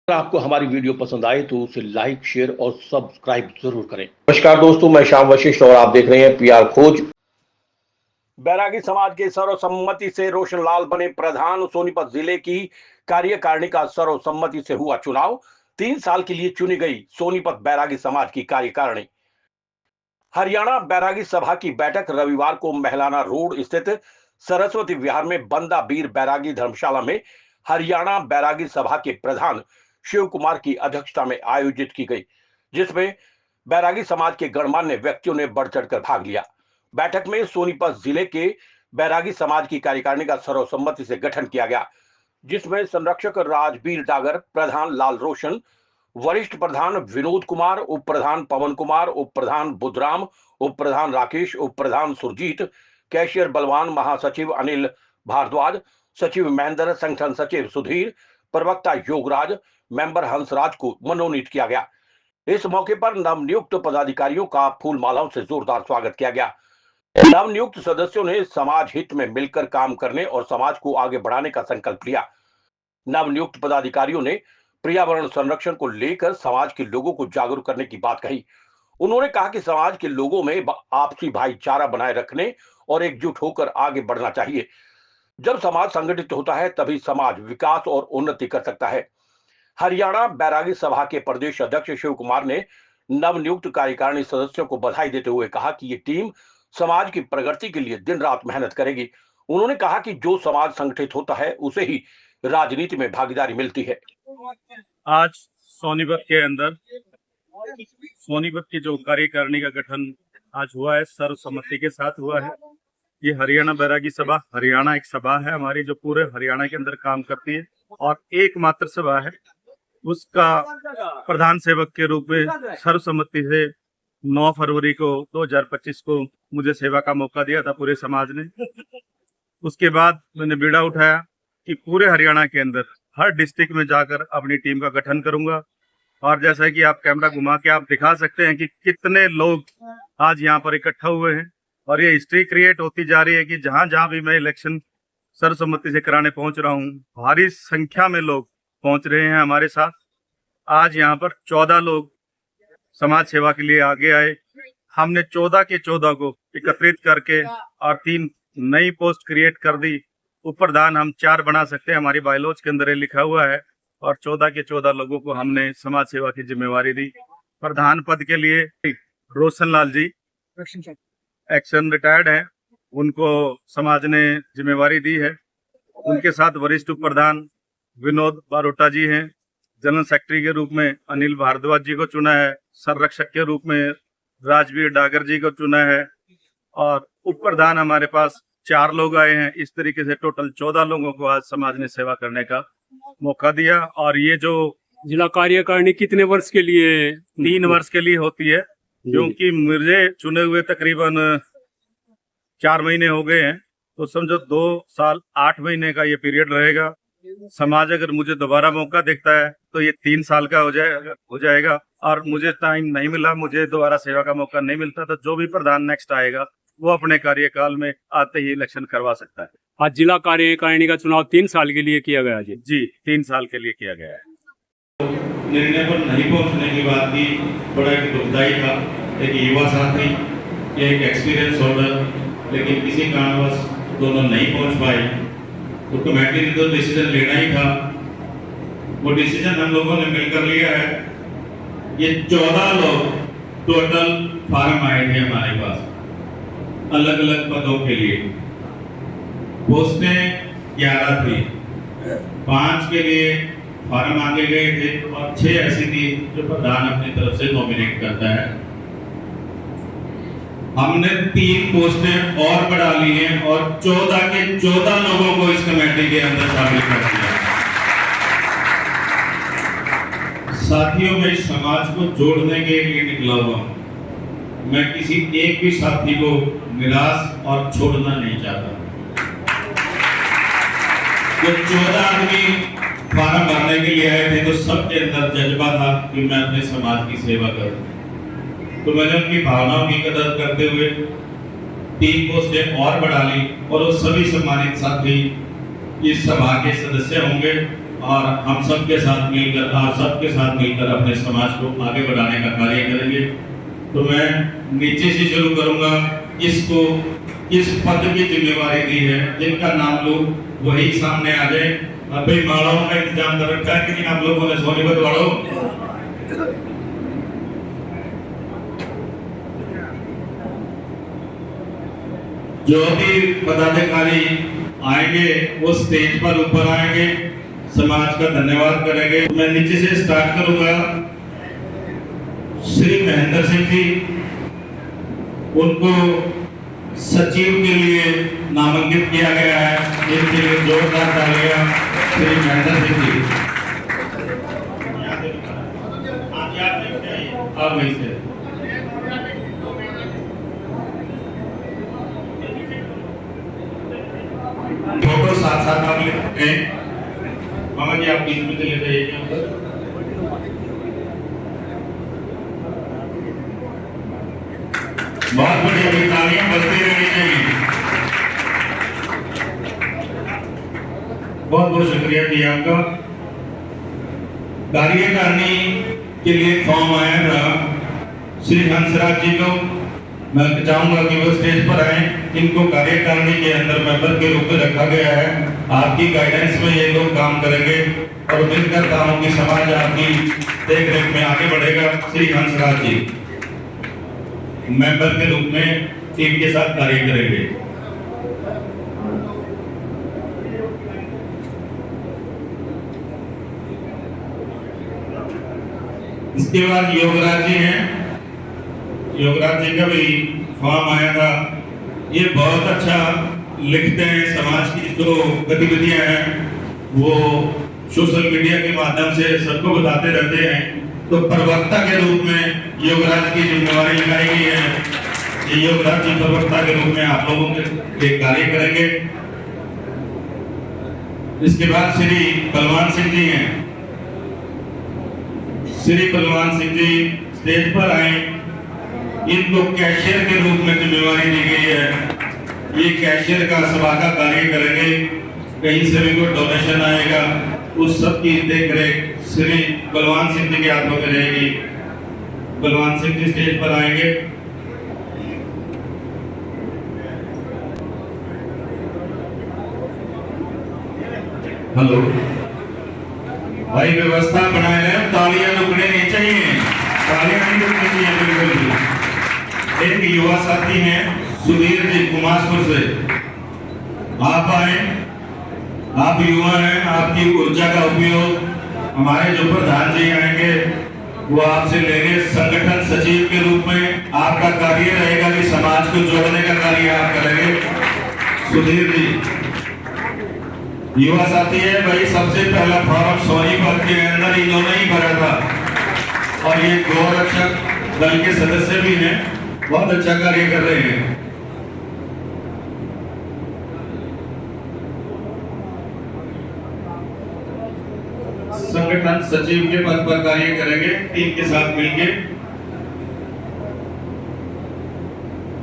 अगर आपको हमारी वीडियो पसंद आए तो उसे लाइक, शेयर और सब्सक्राइब जरूर करें। नमस्कार दोस्तों, मैं श्याम वशिष्ठ और आप देख रहे हैं पीआर खोज। बैरागी समाज के सर्वसम्मति से रोशन लाल बने प्रधान। सोनीपत जिले की कार्यकारिणी का सर्वसम्मति से हुआ चुनाव। 3 साल के लिए चुनी गई सोनीपत बैरागी समाज की कार्यकारिणी। हरियाणा बैरागी सभा की बैठक रविवार को महलाना रोड स्थित सरस्वती विहार में बंदा बीर बैरागी धर्मशाला में हरियाणा बैरागी सभा के प्रधान शिव कुमार की अध्यक्षता में आयोजित की गई, जिसमें बैरागी समाज के गणमान्य व्यक्तियों ने बढ़ चढ़कर भाग लिया। बैठक में सोनीपत जिले के बैरागी समाज की कार्यकारिणी का सर्वसम्मति से गठन किया गया, जिसमें संरक्षक राजबीर डागर, प्रधान लाल रोशन, वरिष्ठ प्रधान विनोद कुमार, उप प्रधान पवन कुमार, उप प्रधान बुधराम, उप प्रधान राकेश, उप प्रधान सुरजीत, कैशियर बलवान, महासचिव अनिल भारद्वाज, सचिव महेंद्र, संगठन सचिव सुधीर, प्रवक्ता योगराज, मेंबर हंसराज को मनोनीत किया गया। इस मौके पर नवनियुक्त पदाधिकारियों का फूल मालाओं से जोरदार स्वागत किया गया। नवनियुक्त सदस्यों ने समाज हित में मिलकर काम करने और समाज को आगे बढ़ाने का संकल्प लिया। नवनियुक्त पदाधिकारियों ने पर्यावरण संरक्षण को लेकर समाज के लोगों को जागरूक करने की बात कही। उन्होंने कहा कि समाज के लोगों में आपसी भाईचारा बनाए रखने और एकजुट होकर आगे बढ़ना चाहिए। जब समाज संगठित होता है तभी समाज विकास और उन्नति कर सकता है। हरियाणा बैरागी सभा के प्रदेश अध्यक्ष शिव कुमार ने नवनियुक्त कार्यकारिणी सदस्यों को बधाई देते हुए कहा कि ये टीम समाज की प्रगति के लिए दिन रात मेहनत करेगी। उन्होंने कहा कि जो समाज संगठित होता है उसे ही राजनीति में भागीदारी मिलती है। आज सोनीपत के अंदर सोनीपत की जो कार्यकारिणी का गठन आज हुआ है, सर्वसम्मति के साथ हुआ है। ये हरियाणा बैरागी सभा हरियाणा एक सभा है हमारी, जो पूरे हरियाणा के अंदर काम करती है और एकमात्र सभा है। उसका प्रधान सेवक के रूप में सर्वसम्मति से 9 फरवरी को 2025 को मुझे सेवा का मौका दिया था पूरे समाज ने। उसके बाद मैंने बीड़ा उठाया कि पूरे हरियाणा के अंदर हर डिस्ट्रिक्ट में जाकर अपनी टीम का गठन करूंगा। और जैसा कि आप कैमरा घुमा के आप दिखा सकते हैं कि कितने लोग आज यहाँ पर इकट्ठा हुए हैं और ये हिस्ट्री क्रिएट होती जा रही है कि जहाँ जहाँ भी मैं इलेक्शन सर्वसम्मति से कराने पहुंच रहा हूँ, भारी संख्या में लोग पहुंच रहे हैं हमारे साथ। आज यहाँ पर 14 लोग समाज सेवा के लिए आगे आए। हमने 14 के 14 को एकत्रित करके और 3 नई पोस्ट क्रिएट कर दी। उप प्रधान हम 4 बना सकते हैं, हमारी बायलॉज के अंदर लिखा हुआ है। और 14 के 14 लोगों को हमने समाज सेवा की जिम्मेवारी दी। प्रधान पद के लिए रोशन लाल जी एक्शन रिटायर्ड हैं, उनको समाज ने जिम्मेवारी दी है। उनके साथ वरिष्ठ उप प्रधान विनोद बारोटा जी हैं। जनरल सेक्रेटरी के रूप में अनिल भारद्वाज जी को चुना है। संरक्षक के रूप में राजबीर डागर जी को चुना है। और उप प्रधान हमारे पास 4 लोग आए हैं। इस तरीके से टोटल 14 लोगों को आज समाज ने सेवा करने का मौका दिया। और ये जो जिला कार्यकारिणी कितने वर्ष के लिए? 3 वर्ष के लिए होती है, क्योंकि मुझे चुने हुए तकरीबन 4 महीने हो गए हैं, तो समझो 2 साल 8 महीने का ये पीरियड रहेगा। समाज अगर मुझे दोबारा मौका देखता है तो ये 3 साल का हो जाएगा। और मुझे टाइम नहीं मिला, मुझे दोबारा सेवा का मौका नहीं मिलता, तो जो भी प्रधान नेक्स्ट आएगा वो अपने कार्यकाल में आते ही इलेक्शन करवा सकता है। आज जिला कार्यकारिणी का चुनाव 3 साल के लिए किया गया जी 3 साल के लिए किया गया है। निर्णय पर नहीं पहुंचने की बात की बड़ा एक दुखदाई था। एक युवा साथी, एक एक्सपीरियंस होल्डर, लेकिन किसी कारणवश दोनों नहीं पहुंच पाए। तो कमेटी ने तो डिसीजन लेना ही था, वो डिसीजन हम लोगों ने मिलकर लिया है। ये 14 लोग टोटल फार्म आए थे हमारे पास अलग अलग पदों के लिए। पोस्टें 11 थी, 5 के लिए फार्म आगे गए थे और 6 ऐसी थी जो प्रधान अपनी तरफ से नॉमिनेट करता है। हमने 3 पोस्टें और बढ़ा ली हैं और 14 के 14 लोगों को इस कमेटी के अंदर शामिल कर दिया। साथियों, मैं इस समाज को जोड़ने के लिए निकला हुआ हूं। मैं किसी एक भी साथी को निराश और छोड़ना नहीं चाहता। जो 14 आदमी फार्म भरने के लिए आए थे तो सबके अंदर जज्बा था कि मैं अपने समाज की सेवा करूं। तो मैंने उनकी भावनाओं की कदर करते हुए 3 पोस्टें और बढ़ा ली और वो सभी सम्मानित साथी इस सभा के सदस्य होंगे। और हम सबके साथ मिलकर, आप सबके साथ मिलकर अपने समाज को आगे बढ़ाने का कार्य करेंगे। तो मैं नीचे से शुरू करूंगा। इसको इस पद की जिम्मेवारी दी है, जिनका नाम लो वही सामने आ जाए। अभी मालाओं का इंतजाम कर रखा है कि नहीं आप लोगों ने? सोनीपत वालों, जो भी पदाधिकारी आएंगे वो स्टेज पर ऊपर आएंगे, समाज का धन्यवाद करेंगे। मैं नीचे से स्टार्ट करूंगा। श्री महेंद्र सिंह जी, उनको सचिव के लिए नामांकित किया गया है। इनके लिए जोरदार तालियां श्री महेंद्र सिंह जी। आप वहीं से फोटो साथ साथ आप लेते हैं। मामा जी आप बीच में चले जाइए। बहुत बढ़िया, तालियां बजती रहनी चाहिए। बहुत बहुत शुक्रिया जी आपका। कार्यकारिणी के लिए फॉर्म आया था श्री हंसराज जी को। मैं चाहूंगा कि वो स्टेज पर आए। इनको कार्यकारिणी के अंदर मेंबर के रूप में रखा गया है। आपकी गाइडेंस में ये लोग काम करेंगे और मिलकर कामों की समाज आपकी देख रेख में आगे बढ़ेगा। श्री हंसराज जी मेंबर के रूप में टीम के साथ कार्य करेंगे। इसके बाद योगराज जी हैं। योगराज जी का भी फॉर्म आया था। ये बहुत अच्छा लिखते हैं। समाज की जो गतिविधियां हैं वो सोशल मीडिया के माध्यम से सबको बताते रहते हैं। तो प्रवक्ता के रूप में योगराज की जिम्मेवारी लगाई गई है। ये योगराज जी प्रवक्ता के रूप में आप लोगों के लिए कार्य करेंगे। इसके बाद श्री बलवान सिंह जी हैं। श्री बलवान सिंह जी स्टेज पर आए। इनको कैशियर के रूप में जिम्मेवारी दी गई है। ये कैशियर का सभा का कार्य करेंगे। कहीं से भी कोई डोनेशन आएगा उस सब की देख रेख श्री बलवान सिंह जी के हाथों में रहेगी। बलवान सिंह जी स्टेज पर आएंगे। हेलो भाई, व्यवस्था बनाए रहे। तालियां रुकने नहीं चाहिए, तालियां नहीं रुकनी चाहिए बिल्कुल भी। एक युवा साथी हैं सुधीर जी कुमारपुर से। आप आए, आप युवा हैं। आपकी ऊर्जा का उपयोग हमारे जो प्रधान जी आएंगे वो आपसे लेंगे। संगठन सचिव के रूप में आपका कार्य रहेगा कि समाज को जोड़ने का कार्य आप करेंगे। सुधीर जी युवा साथी है भाई। सबसे पहला फॉर्म सोनीपत के अंदर इन्होंने ही भरा था और ये गौरक्षक दल के सदस्य भी हैं। बहुत अच्छा कार्य कर रहे हैं। संगठन सचिव के पद पर कार्य करेंगे टीम के साथ मिलकर।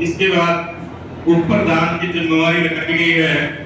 इसके बाद उप प्रधान की जिम्मेवारी लगाई गई है।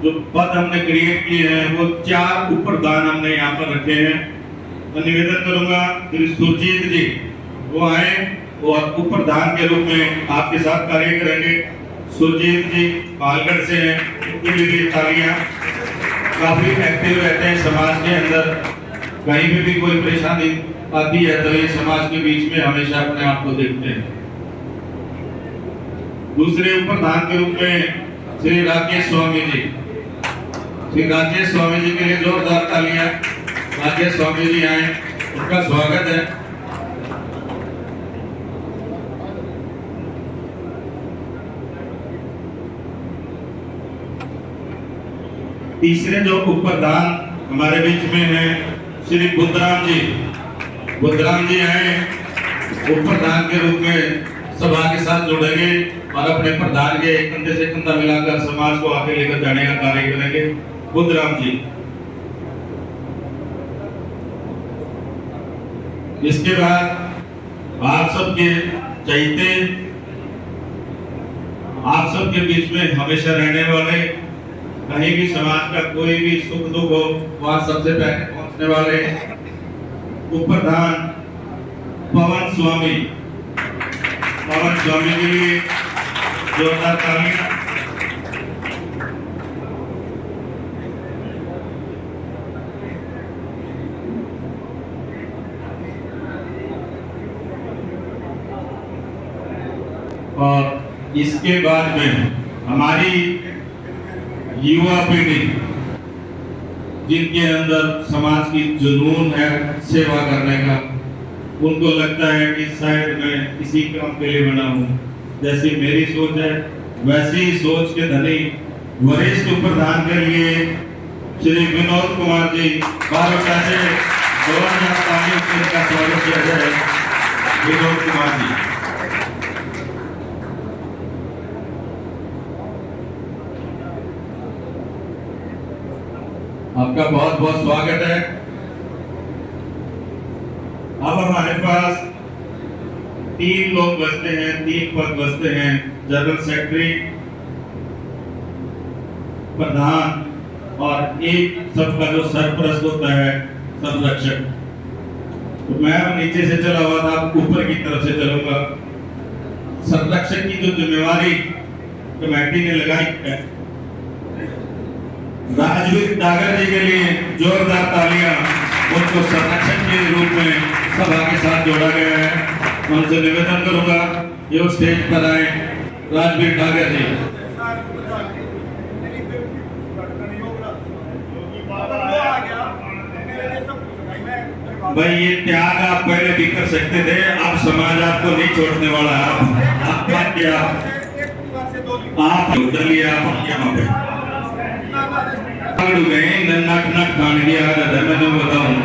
जो पद हमने क्रिएट किए हैं वो 4 उप प्रधान हमने यहाँ पर रखे हैं। मैं निवेदन करूंगा श्री सुरजीत जी वो आए और उप प्रधान के रूप में आपके साथ कार्य करेंगे। सुरजीत जी पालगढ़ से हैं। उनके लिए तालियां। काफी एक्टिव रहते हैं समाज के अंदर। कहीं भी कोई परेशानी आती है तो ये समाज के बीच में हमेशा अपने आप को देखते हैं। दूसरे उप प्रधान के रूप में श्री राकेश स्वामी जी। श्री राकेश स्वामी जी के लिए जोरदार तालियां। राकेश स्वामी जी आए, उनका स्वागत है। तीसरे जो उप प्रधान हमारे बीच में हैं श्री बुद्धराम जी। बुद्धराम जी आए, उप प्रधान के रूप में सभा के साथ जुड़ेंगे और अपने प्रधान के कंधे से कंधा मिलाकर समाज को आगे लेकर जाने का कार्य करेंगे। बुद्धराम जी। इसके बाद आप सबके चहेते, आप सबके बीच में हमेशा रहने वाले कहीं भी समाज का कोई भी सुख दुख हो वहाँ सबसे पहले पहुंचने वाले उपप्रधान पवन स्वामी के लिए जोरदार तालियां। और इसके बाद में हमारी युवा पीढ़ी जिनके अंदर समाज की जुनून है सेवा करने का, उनको लगता है कि शायद मैं किसी काम के लिए बना हूँ, जैसी मेरी सोच है वैसी ही सोच के धनी वरिष्ठ प्रधान के लिए श्री विनोद कुमार जी बारोटा से का स्वागत किया जाए। विनोद कुमार जी, आपका बहुत बहुत स्वागत है। अब हमारे पास 3 लोग बचते हैं, 3 पद बचते हैं, जनरल सेक्रेटरी, प्रधान और एक सबका जो सरपरस्त होता है संरक्षक। तो मैं अब नीचे से चला हुआ था, ऊपर की तरफ से चलूंगा। संरक्षक की जो जिम्मेवारी कमेटी ने लगाई है, राजवीर डागर जी के लिए जोरदार तालियां। उनको संरक्षक के रूप में सभा के साथ जोड़ा गया है। उनसे निवेदन करूंगा ये स्टेज पर आए। राजवीर डागर जी, भाई ये त्याग आप पहले भी कर सकते थे, अब समाज आपको नहीं छोड़ने वाला। आप क्या आप उधर लिया आप यहाँ पे गए नट खान की आदत है, मैं तो बताऊं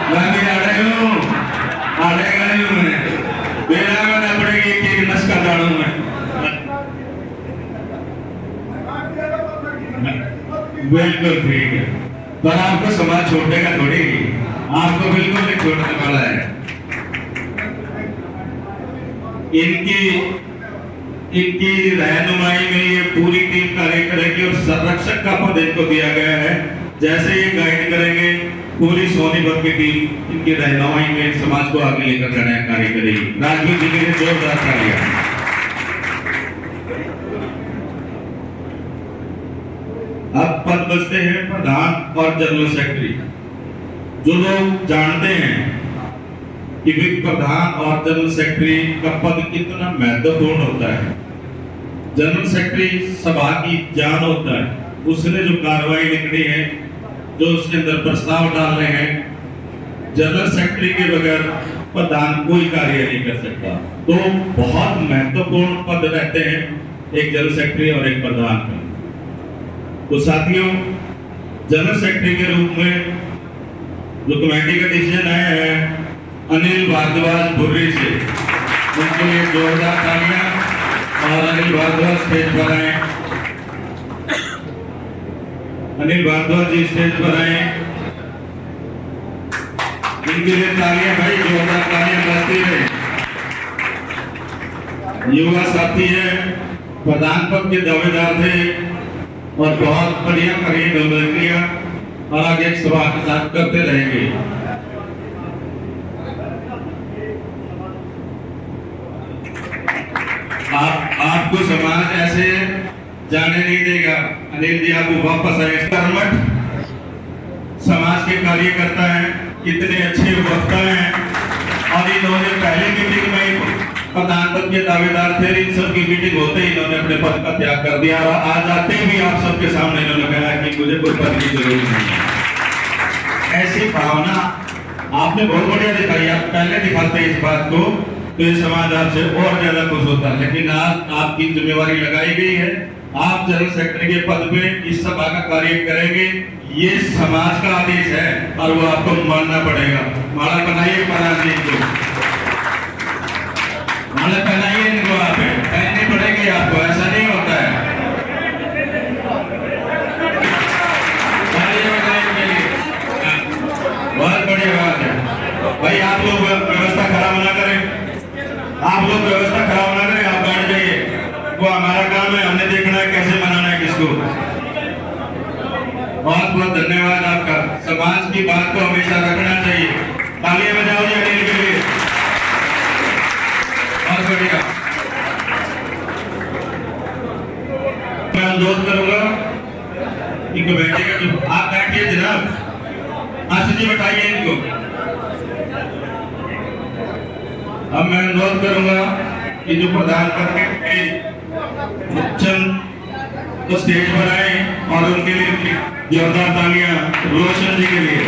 मैं भी आड़े गए हूँ मेरा मैंने अपने एक नस का डालू मैं बिल्कुल ठीक है, पर आपको समाज छोड़ेगा थोड़ी, आपको बिल्कुल नहीं छोड़ने वाला है। इनकी रहनुमाई में ये पूरी टीम कार्य करेगी और संरक्षक का पद इनको दिया गया है। जैसे ये गाइड करेंगे, पूरी सोनीपत की टीम इनकी रहनुमाई में समाज को आगे लेकर जाने का कार्य करेगी। राजवीर जी के लिए जोरदार तालियां। अब पद बचते हैं प्रधान और जनरल सेक्रेटरी। जो लोग जानते हैं कि प्रधान और जनरल सेक्रेटरी का पद कितना महत्वपूर्ण होता है, जनरल सेक्रेटरी सभा की जान होता है। उसने जो कार्रवाई लिखनी है, जो उसके अंदर प्रस्ताव डालने हैं, जनरल सेक्रेटरी के बगैर प्रधान कोई कार्य नहीं कर सकता। तो बहुत महत्वपूर्ण पद रहते हैं एक जनरल सेक्रेटरी और एक प्रधान का। तो साथियों, जनरल सेक्रेटरी के रूप में जो कमेटी का डिसीजन आया है अनिल भारद्वाज बुर्री से, उनके लिए जोरदार तालियां। और अनिल भारद्वाज स्टेज पर आए। अनिल भारद्वाज जी स्टेज पर आए, इनके लिए तालियां भाई, जोरदार तालियां बजती रहे। युवा साथी है, प्रधान पद के दावेदार थे और बहुत बढ़िया कार्य किया और आगे सभा के साथ करते रहेंगे। आपको समाज ऐसे जाने नहीं देगा। अनिल जी आपको वापस आए। कर्मठ समाज के कार्य करता है, कितने अच्छे वक्ता हैं और इन्होंने पहले मीटिंग में प्रधान पद के दावेदार थे, इन सब की मीटिंग होते ही इन्होंने अपने पद का त्याग कर दिया और आज आते भी आप सबके सामने इन्होंने कहा कि मुझे कोई पद की जरूरत नहीं है। ऐसी भावना आपने बहुत बढ़िया दिखाई। आप पहले दिखाते इस बात को तो ये समाज आपसे और ज्यादा खुश होता है। लेकिन आज आपकी जिम्मेवारी लगाई गई है, आप जनरल सेक्रेटरी के पद पे इस सभा का कार्य करेंगे। ये समाज का आदेश है और वो आपको मानना पड़ेगा। माला बनाइए प्रधान जी को, माला पहनाइए इनको, आप पहननी पड़ेगी आपको, ऐसा नहीं होता है। बहुत बढ़िया बात है भाई। आप लोग व्यवस्था खराब ना करें, आप लोग व्यवस्था खराब ना करें, आप बैठ जाइए। वो हमारा काम है, हमने देखना है कैसे मनाना है किसको। बहुत बहुत धन्यवाद आपका। समाज की बात को हमेशा रखना चाहिए। तालियां बजाओ जी अनिल के लिए। बहुत बढ़िया। मैं अनुरोध करूंगा इनको बैठेगा जो आप बैठिए जनाब। आशीष जी बैठाइए इनको। अब मैं अनुरोध करूंगा कि जो प्रधानमंत्री चंद तो स्टेज पर आए और उनके लिए जोरदार तालियां रोशन जी के लिए।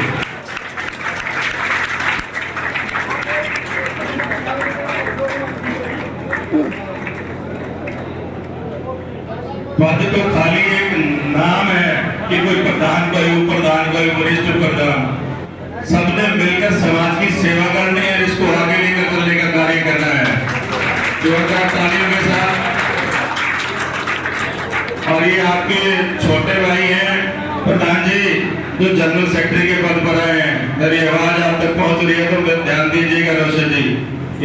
पद तो खाली एक नाम है कि कोई प्रधान, कोई उप प्रधान, कोई वरिष्ठ प्रधान, सबने मिलकर समाज की सेवा करनी है, इसको आगे लेकर चलने का कार्य करना है। जोरदार तालियों के साथ। और ये आपके छोटे भाई हैं प्रधान जी, जो जनरल सेक्रेटरी के पद पर आए हैं। मेरी आवाज आप तक पहुंच रही है तो ध्यान दीजिएगा रोशन जी,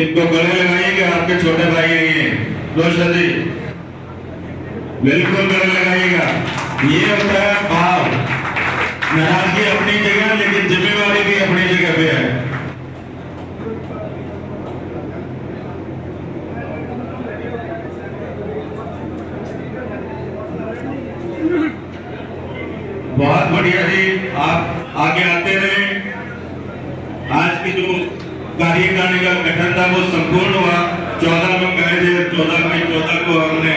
इनको गले लगाइएगा। आपके छोटे भाई हैं ये रोशन जी, बिल्कुल गले लगाइएगा। ये होता है भाव। नाराजगी अपनी जगह, लेकिन जिम्मेवारी भी अपनी जगह पे है। बहुत बढ़िया जी, आप आगे आते रहे। आज की जो कार्यकारिणी का गठन था वो संपूर्ण हुआ। 14 लोग गए थे, 14 मई 14 को हमने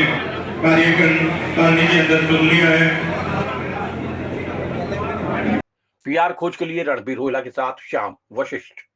कार्यकारिणी के अंदर चुन लिया है। पीआर खोज के लिए रणबीर रोहिला के साथ श्याम वशिष्ठ।